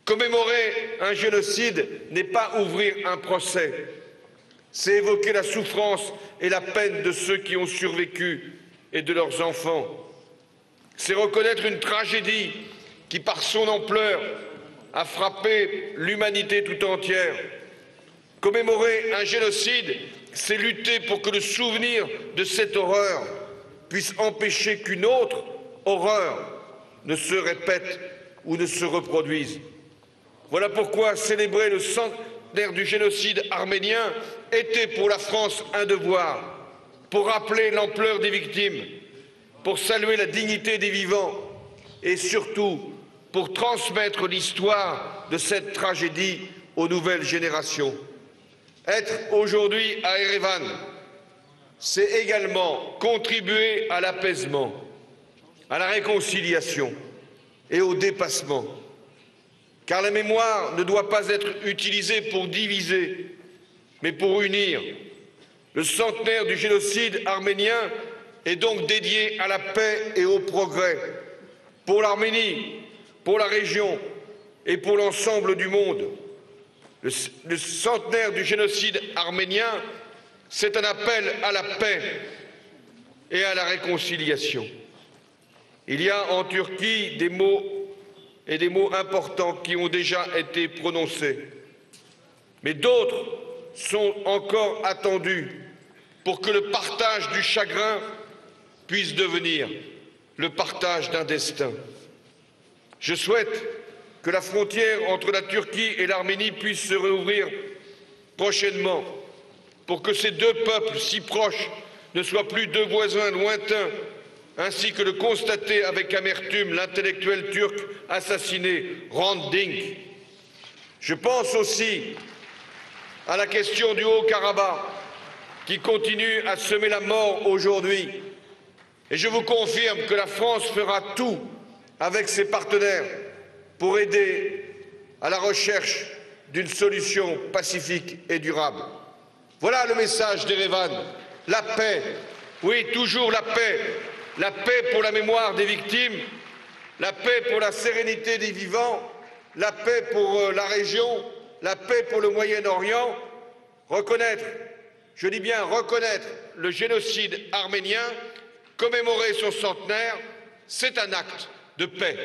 Commémorer un génocide n'est pas ouvrir un procès, c'est évoquer la souffrance et la peine de ceux qui ont survécu et de leurs enfants. C'est reconnaître une tragédie qui, par son ampleur, a frappé l'humanité tout entière. Commémorer un génocide, c'est lutter pour que le souvenir de cette horreur puisse empêcher qu'une autre horreur ne se répète ou ne se reproduise. Voilà pourquoi célébrer le centenaire du génocide arménien était pour la France un devoir, pour rappeler l'ampleur des victimes, pour saluer la dignité des vivants et surtout pour transmettre l'histoire de cette tragédie aux nouvelles générations. Être aujourd'hui à Erevan, c'est également contribuer à l'apaisement, à la réconciliation et au dépassement. Car la mémoire ne doit pas être utilisée pour diviser, mais pour unir. Le centenaire du génocide arménien est donc dédié à la paix et au progrès, pour l'Arménie, pour la région et pour l'ensemble du monde. Le centenaire du génocide arménien, c'est un appel à la paix et à la réconciliation. Il y a en Turquie des mots importants qui ont déjà été prononcés. Mais d'autres sont encore attendus pour que le partage du chagrin puisse devenir le partage d'un destin. Je souhaite que la frontière entre la Turquie et l'Arménie puisse se rouvrir prochainement pour que ces deux peuples si proches ne soient plus deux voisins lointains, ainsi que le constatait avec amertume l'intellectuel turc assassiné Hrant Dink. Je pense aussi à la question du Haut-Karabakh qui continue à semer la mort aujourd'hui. Et je vous confirme que la France fera tout avec ses partenaires pour aider à la recherche d'une solution pacifique et durable. Voilà le message d'Erevan. La paix, oui, toujours la paix pour la mémoire des victimes, la paix pour la sérénité des vivants, la paix pour la région, la paix pour le Moyen-Orient. Reconnaître, je dis bien reconnaître le génocide arménien, commémorer son centenaire, c'est un acte de paix.